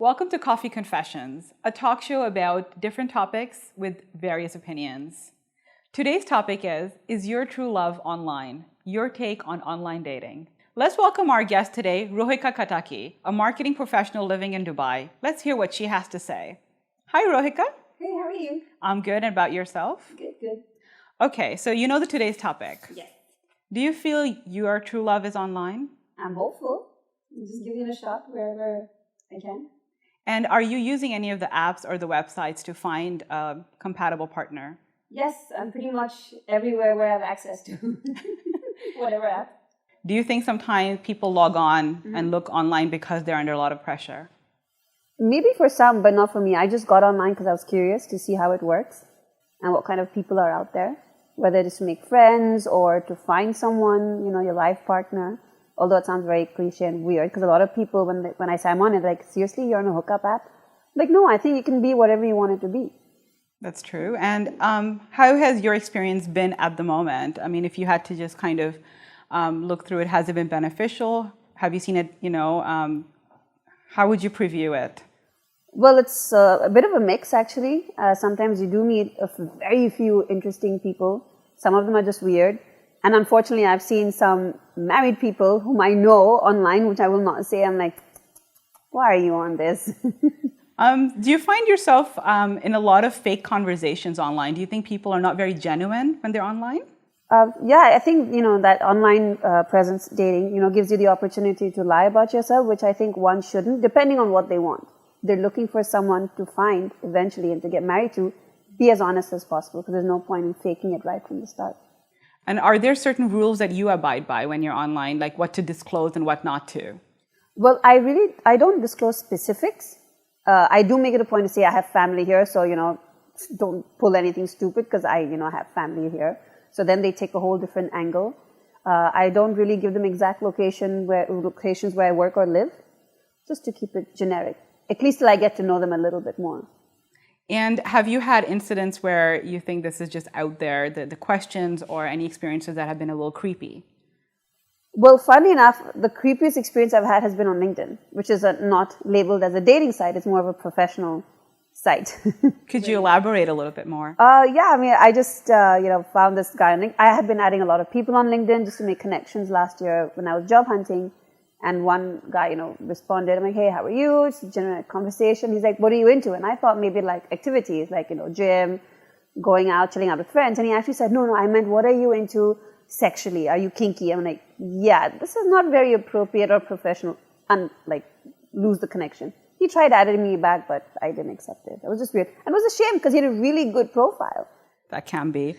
Welcome to Coffee Confessions, a talk show about different topics with various opinions. Today's topic is your true love online? Your take on online dating. Let's welcome our guest today, Rohika Kataky, a marketing professional living in Dubai. Let's hear what she has to say. Hi, Rohika. Hey, how are you? I'm good. And about yourself? Good. Okay, so you know today's topic. Yes. Do you feel your true love is online? I'm hopeful. I'm just giving it a shot wherever I can. And are you using any of the apps or the websites to find a compatible partner? Yes, I'm pretty much everywhere where I have access to whatever app. Do you think sometimes people log on and look online because they're under a lot of pressure? Maybe for some, but not for me. I just got online because I was curious to see how it works and what kind of people are out there, whether it is to make friends or to find someone, your life partner. Although it sounds very cliche and weird, because a lot of people, when I say I'm on it, like, seriously, you're on a hookup app? Like, no, I think you can be whatever you want it to be. That's true. And how has your experience been at the moment? I mean, if you had to just kind of look through it, has it been beneficial? Have you seen it, how would you preview it? Well, it's a bit of a mix, actually. Sometimes you do meet very few interesting people. Some of them are just weird. And unfortunately, I've seen some married people whom I know online, which I will not say. I'm like, why are you on this? Do you find yourself in a lot of fake conversations online? Do you think people are not very genuine when they're online? Yeah, I think, that online presence dating, gives you the opportunity to lie about yourself, which I think one shouldn't, depending on what they want. They're looking for someone to find eventually and to get married to. Be as honest as possible, because there's no point in faking it right from the start. And are there certain rules that you abide by when you're online, like what to disclose and what not to? Well, I don't disclose specifics. I do make it a point to say I have family here, so, don't pull anything stupid because I have family here. So then they take a whole different angle. I don't really give them exact locations where I work or live, just to keep it generic, at least till I get to know them a little bit more. And have you had incidents where you think this is just out there, the questions or any experiences that have been a little creepy? Well, funny enough, the creepiest experience I've had has been on LinkedIn, which is not labeled as a dating site. It's more of a professional site. Could you elaborate a little bit more? Yeah, I mean, I just, found this guy on LinkedIn. I had been adding a lot of people on LinkedIn just to make connections last year when I was job hunting. And one guy, responded. I'm like, hey, how are you? It's a general conversation. He's like, what are you into? And I thought maybe like activities, like, gym, going out, chilling out with friends. And he actually said, no, I meant, what are you into sexually? Are you kinky? I'm like, yeah, this is not very appropriate or professional. And like, lose the connection. He tried adding me back, but I didn't accept it. It was just weird. And it was a shame because he had a really good profile. That can be.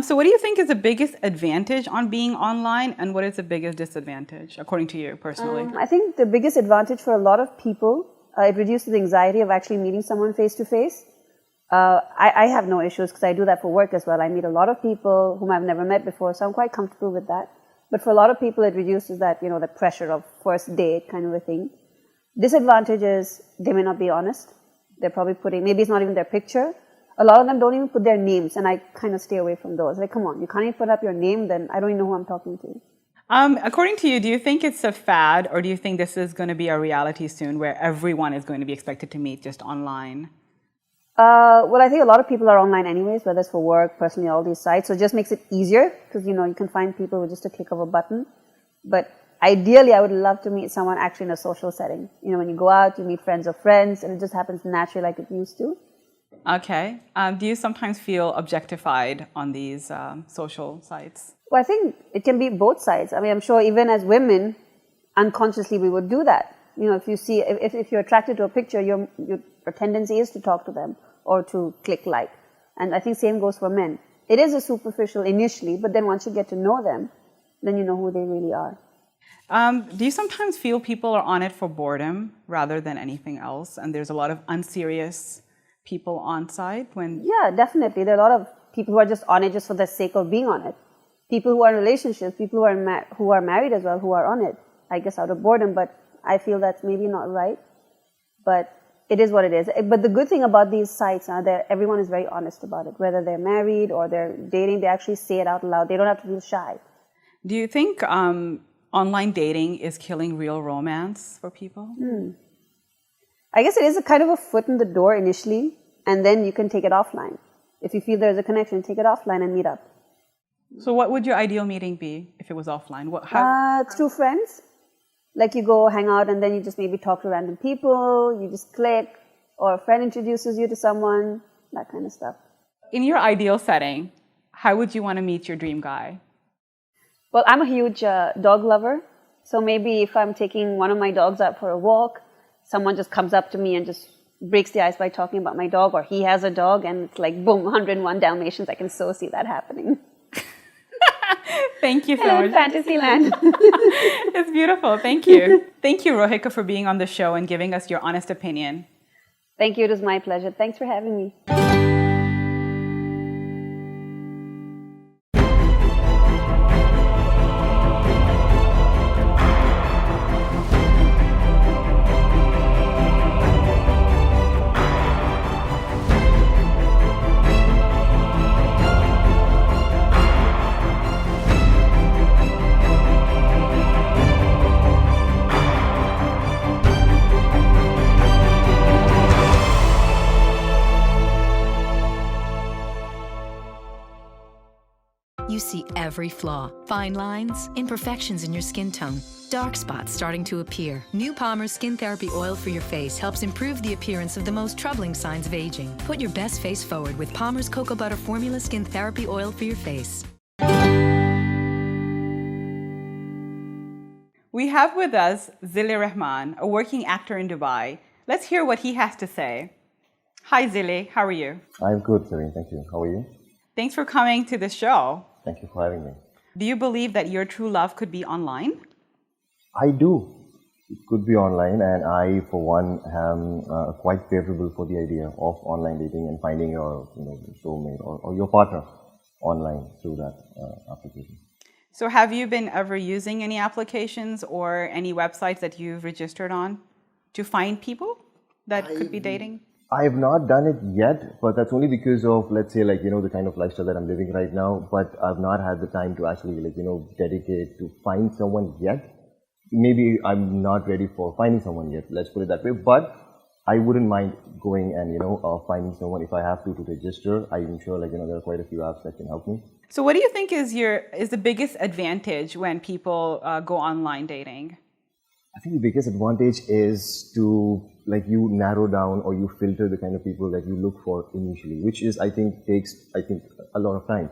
So what do you think is the biggest advantage on being online, and what is the biggest disadvantage, according to you personally? I think the biggest advantage for a lot of people, it reduces the anxiety of actually meeting someone face to face. I have no issues because I do that for work as well. I meet a lot of people whom I've never met before, so I'm quite comfortable with that. But for a lot of people, it reduces that, the pressure of first date kind of a thing. Disadvantage is they may not be honest. They're probably maybe it's not even their picture. A lot of them don't even put their names, and I kind of stay away from those. Like, come on, you can't even put up your name, then I don't even know who I'm talking to. According to you, do you think it's a fad, or do you think this is going to be a reality soon where everyone is going to be expected to meet just online? Well, I think a lot of people are online anyways, whether it's for work, personally, all these sites. So it just makes it easier because, you can find people with just a click of a button. But ideally, I would love to meet someone actually in a social setting. When you go out, you meet friends of friends, and it just happens naturally like it used to. Okay. Do you sometimes feel objectified on these social sites? Well, I think it can be both sides. I mean, I'm sure even as women, unconsciously we would do that. If you see, if you're attracted to a picture, your tendency is to talk to them or to click like. And I think same goes for men. It is a superficial initially, but then once you get to know them, then you know who they really are. Do you sometimes feel people are on it for boredom rather than anything else? And there's a lot of unserious people on site when... Yeah, definitely. There are a lot of people who are just on it just for the sake of being on it. People who are in relationships, people who are married as well, who are on it, I guess out of boredom, but I feel that's maybe not right. But it is what it is. But the good thing about these sites are that everyone is very honest about it. Whether they're married or they're dating, they actually say it out loud. They don't have to feel shy. Do you think online dating is killing real romance for people? I guess it is a kind of a foot in the door initially, and then you can take it offline. If you feel there's a connection, take it offline and meet up. So what would your ideal meeting be if it was offline? Through friends. Like you go hang out and then you just maybe talk to random people, you just click, or a friend introduces you to someone, that kind of stuff. In your ideal setting, how would you want to meet your dream guy? Well, I'm a huge dog lover. So maybe if I'm taking one of my dogs out for a walk, someone just comes up to me and just breaks the ice by talking about my dog, or he has a dog and it's like, boom, 101 Dalmatians. I can so see that happening. Thank you so much. Fantasyland. It's beautiful. Thank you. Thank you, Rohika, for being on the show and giving us your honest opinion. Thank you. It was my pleasure. Thanks for having me. You see every flaw, fine lines, imperfections in your skin tone, dark spots starting to appear. New Palmer's Skin Therapy Oil for your face helps improve the appearance of the most troubling signs of aging. Put your best face forward with Palmer's Cocoa Butter Formula Skin Therapy Oil for your face. We have with us Zille Rehman, a working actor in Dubai. Let's hear what he has to say. Hi, Zille. How are you? I'm good, Zareen. Thank you. How are you? Thanks for coming to the show. Thank you for having me. Do you believe that your true love could be online? I do. It could be online, and I, for one, am quite favorable for the idea of online dating and finding your, soulmate or your partner online through that application. So have you been ever using any applications or any websites that you've registered on to find people that could be dating? I have not done it yet, but that's only because of, let's say, the kind of lifestyle that I'm living right now. But I've not had the time to actually, dedicate to find someone yet. Maybe I'm not ready for finding someone yet, let's put it that way. But I wouldn't mind going and, finding someone if I have to register. I'm sure, there are quite a few apps that can help me. So what do you think is the biggest advantage when people go online dating? I think the biggest advantage is to you narrow down or you filter the kind of people that you look for initially, which is takes a lot of time.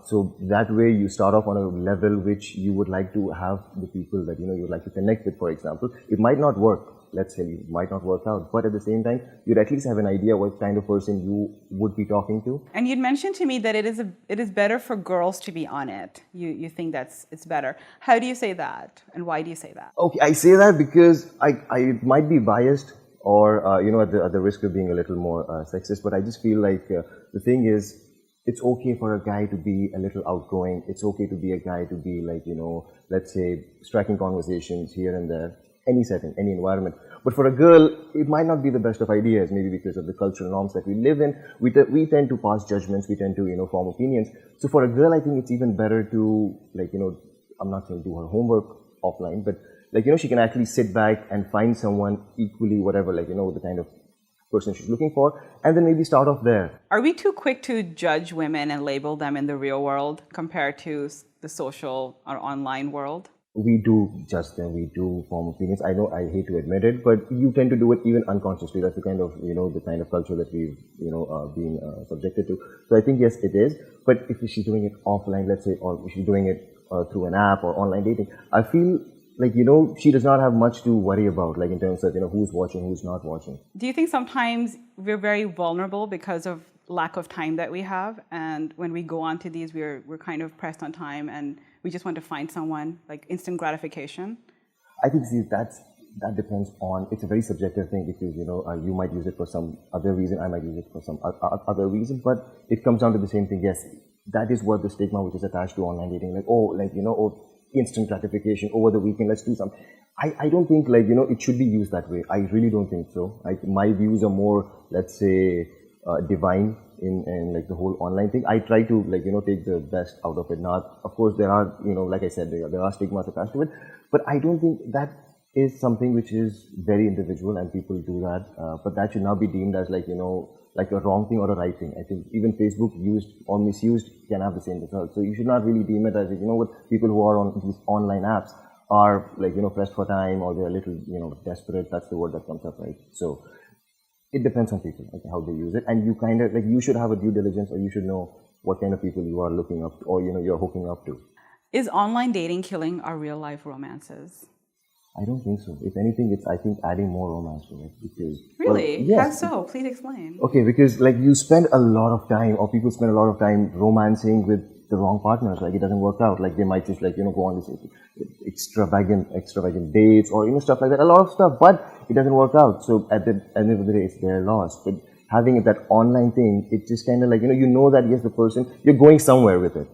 So that way you start off on a level which you would like to have the people that you would like to connect with. For example, it might not work. Let's say it might not work out, but at the same time, you'd at least have an idea what kind of person you would be talking to. And you'd mentioned to me that it is better for girls to be on it. You think it's better. How do you say that, and why do you say that? Okay, I say that because I might be biased, or at the risk of being a little more sexist, but I just feel like the thing is, it's okay for a guy to be a little outgoing. It's okay to be a guy to be let's say striking conversations here and there. Any setting, any environment. But for a girl, it might not be the best of ideas, maybe because of the cultural norms that we live in. We tend to pass judgments, we tend to, form opinions. So for a girl, I think it's even better to, I'm not saying do her homework offline, but, she can actually sit back and find someone equally, whatever, the kind of person she's looking for, and then maybe start off there. Are we too quick to judge women and label them in the real world compared to the social or online world? We do judge them, we do form opinions. I know I hate to admit it, but you tend to do it even unconsciously. That's the kind of, the kind of culture that we've, been subjected to. So I think, yes, it is. But if she's doing it offline, let's say, or if she's doing it through an app or online dating, I feel she does not have much to worry about, in terms of, who's watching, who's not watching. Do you think sometimes we're very vulnerable because of lack of time that we have, and when we go on to these, we're kind of pressed on time and we just want to find someone, instant gratification? I think, that depends on, it's a very subjective thing, because, you might use it for some other reason, I might use it for some other reason, but it comes down to the same thing. Yes, that is what the stigma which is attached to online dating, instant gratification over the weekend, let's do something. I don't think, it should be used that way. I really don't think so. My views are more, let's say, divine in the whole online thing. I try to take the best out of it. Now, of course, there are, like I said, there are stigmas attached to it, but I don't think that is something which is very individual and people do that, but that should not be deemed as like, like a wrong thing or a right thing. I think even Facebook used or misused can have the same result. So you should not really deem it as, what people who are on these online apps are like, pressed for time or they're a little, desperate. That's the word that comes up, right? So it depends on people, like how they use it. And you kind of, like, you should have a due diligence or you should know what kind of people you are looking up to or, you're hooking up to. Is online dating killing our real life romances? I don't think so. If anything, it's, I think, adding more romance to it because... Really? Well, yes. How so? Please explain. Okay, because like you spend a lot of time or people spend a lot of time romancing with the wrong partners. Like it doesn't work out. Like they might just like, go on this extravagant dates or, stuff like that. A lot of stuff, but it doesn't work out. So at the end of the day, it's their loss. But having that online thing, it just kind of like, you know that, yes, the person, you're going somewhere with it.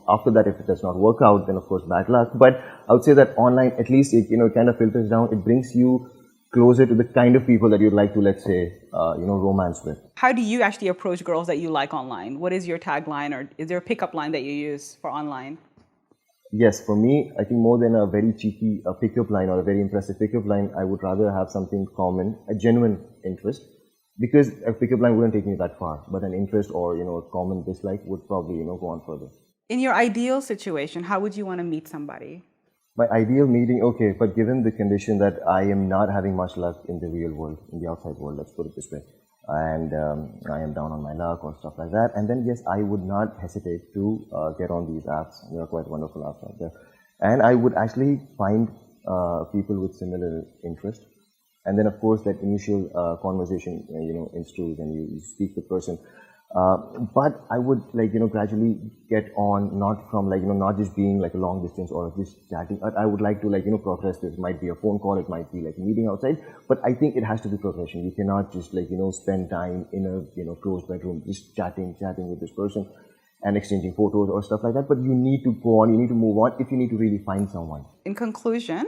After that, if it does not work out, then of course, bad luck. But I would say that online, at least it, it kind of filters down. It brings you closer to the kind of people that you'd like to, let's say, romance with. How do you actually approach girls that you like online? What is your tagline or is there a pickup line that you use for online? Yes, for me, I think more than a very cheeky pickup line or a very impressive pickup line, I would rather have something common, a genuine interest. Because a pickup line wouldn't take me that far, but an interest or, a common dislike would probably, go on further. In your ideal situation, how would you want to meet somebody? My ideal meeting, okay, but given the condition that I am not having much luck in the real world, in the outside world, let's put it this way, and I am down on my luck or stuff like that, and then yes, I would not hesitate to get on these apps. There are quite wonderful apps out there. And I would actually find people with similar interest. And then, of course, that initial conversation, ensues and you speak to the person. But I would, gradually get on, not from, not just being, like, a long distance or just chatting. I would like to, progress this. It might be a phone call, it might be, like, a meeting outside. But I think it has to be progression. You cannot just, spend time in a, closed bedroom, just chatting with this person and exchanging photos or stuff like that. But you need to go on, you need to move on if you need to really find someone. In conclusion,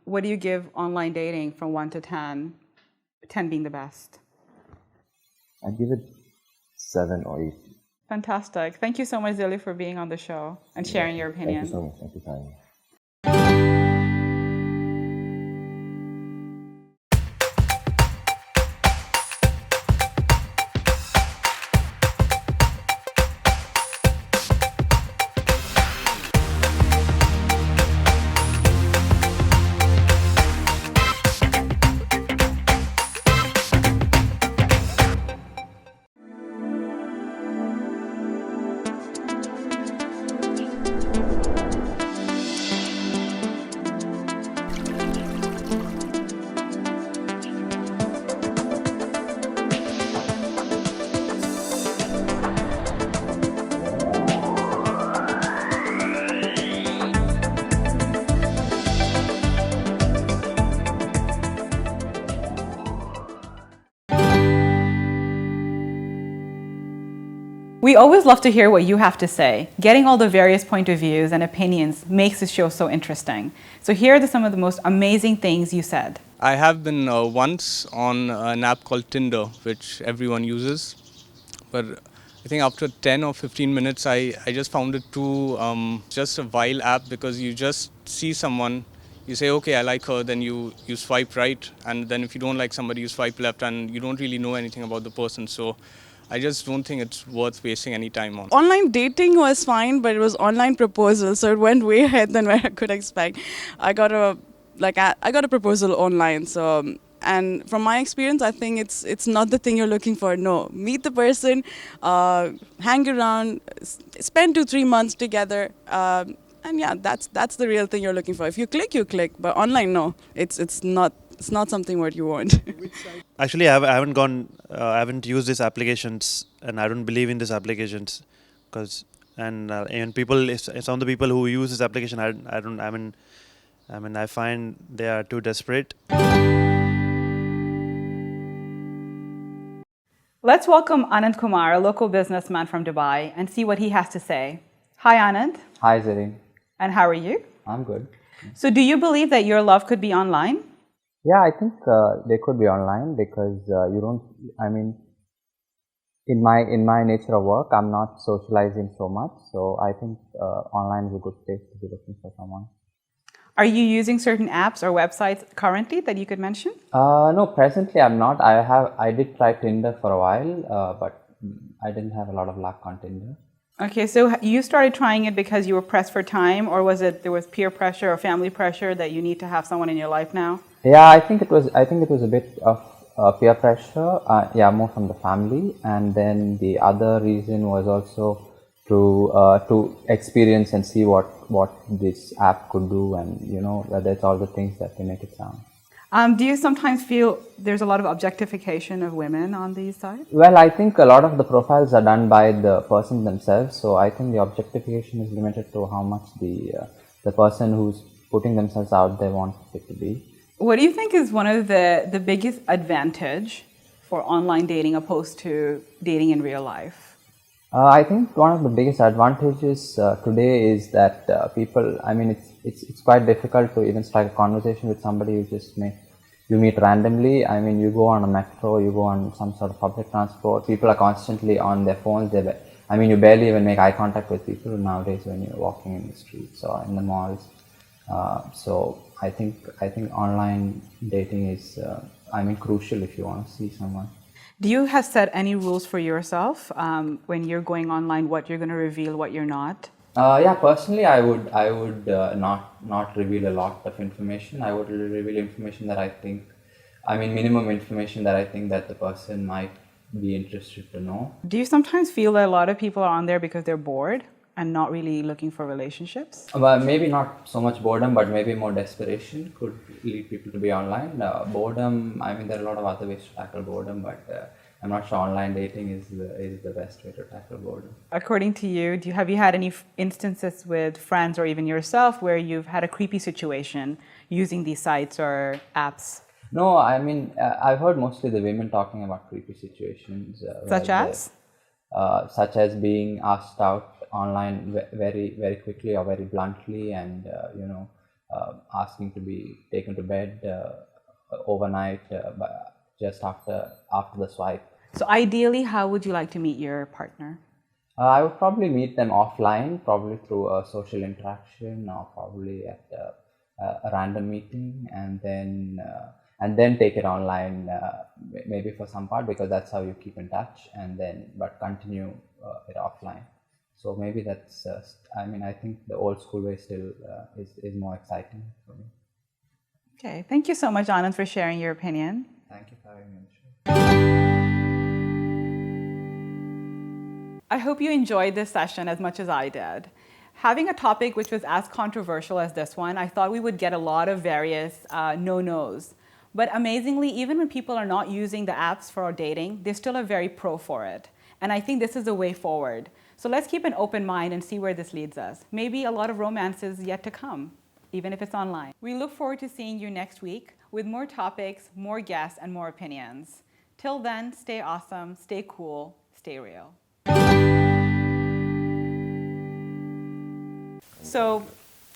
what do you give online dating from 1 to 10? 10 being the best. I'd give it 7 or 8. Fantastic. Thank you so much, Zille, for being on the show and sharing your opinion. Thank you so much. Thank you for having me. We always love to hear what you have to say. Getting all the various point of views and opinions makes this show so interesting. So here are some of the most amazing things you said. I have been once on an app called Tinder, which everyone uses. But I think after 10 or 15 minutes, I just found it too just a vile app because you just see someone, you say, okay, I like her, then you swipe right. And then if you don't like somebody, you swipe left and you don't really know anything about the person. So I just don't think it's worth wasting any time on. Online dating was fine, but it was online proposal, so it went way ahead than what I could expect. I got a proposal online, so and from my experience, I think it's not the thing you're looking for. No, meet the person, hang around, spend 2-3 months together, and yeah, that's the real thing you're looking for. If you click, you click, but online, no, it's not something what you want. Actually, I haven't used these applications, and I don't believe in these applications, and people, some of the people who use this application, I find they are too desperate. Let's welcome Anand Kumar, a local businessman from Dubai, and see what he has to say. Hi, Anand. Hi, Zareen. And how are you? I'm good. So do you believe that your love could be online? Yeah, I think they could be online because in my nature of work, I'm not socializing so much. So I think online is a good place to be looking for someone. Are you using certain apps or websites currently that you could mention? No, presently I'm not. I did try Tinder for a while, but I didn't have a lot of luck on Tinder. Okay, so you started trying it because you were pressed for time, or was it there was peer pressure or family pressure that you need to have someone in your life now? Yeah, I think it was a bit of peer pressure. Yeah, more from the family, and then the other reason was also to experience and see what this app could do, and that's all the things that they make it sound. Do you sometimes feel there's a lot of objectification of women on these sites? Well, I think a lot of the profiles are done by the person themselves, so I think the objectification is limited to how much the person who's putting themselves out there wants it to be. What do you think is one of the biggest advantage for online dating opposed to dating in real life? I think one of the biggest advantages today is that people, I mean, it's quite difficult to even start a conversation with somebody you meet randomly. I mean, you go on a metro, you go on some sort of public transport, people are constantly on their phones. You barely even make eye contact with people nowadays when you're walking in the streets or in the malls. So I think online dating is, crucial if you want to see someone. Do you have set any rules for yourself when you're going online, what you're going to reveal, what you're not? Yeah, personally, I would not reveal a lot of information. I would reveal information that I think, minimum information that I think that the person might be interested to know. Do you sometimes feel that a lot of people are on there because they're bored and not really looking for relationships? Well, maybe not so much boredom, but maybe more desperation could lead people to be online. Boredom, there are a lot of other ways to tackle boredom, but I'm not sure online dating is the best way to tackle boredom. According to you, have you had any instances with friends or even yourself where you've had a creepy situation using these sites or apps? No, I've heard mostly the women talking about creepy situations. Such as? Such as being asked out online very, very quickly or very bluntly, and asking to be taken to bed overnight just after the swipe. So ideally, how would you like to meet your partner? I would probably meet them offline, probably through a social interaction or probably at a random meeting, and then take it online, maybe for some part, because that's how you keep in touch, but continue it offline. So maybe that's, I think the old school way still is more exciting for me. Okay, thank you so much, Anand, for sharing your opinion. Thank you for having me on the show. I hope you enjoyed this session as much as I did. Having a topic which was as controversial as this one, I thought we would get a lot of various no-nos. But amazingly, even when people are not using the apps for dating, they still are very pro for it. And I think this is the way forward. So let's keep an open mind and see where this leads us. Maybe a lot of romances yet to come, even if it's online. We look forward to seeing you next week with more topics, more guests, and more opinions. Till then, stay awesome, stay cool, stay real. So,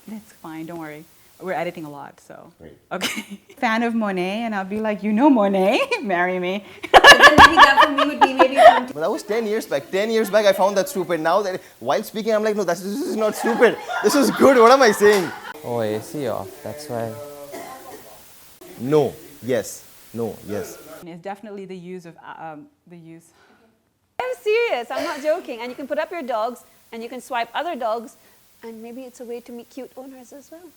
it's fine, don't worry. We're editing a lot, so. Great. Okay. Fan of Monet, and I'll be like, you know Monet, marry me. Maybe that for me would be maybe. But that was 10 years back. 10 years back, I found that stupid. Now, while speaking, I'm like, no, this is not stupid. This is good. What am I saying? Oh, AC off. That's why. No. Yes. No. Yes. It's definitely the use of the use. I'm serious. I'm not joking. And you can put up your dogs, and you can swipe other dogs, and maybe it's a way to meet cute owners as well.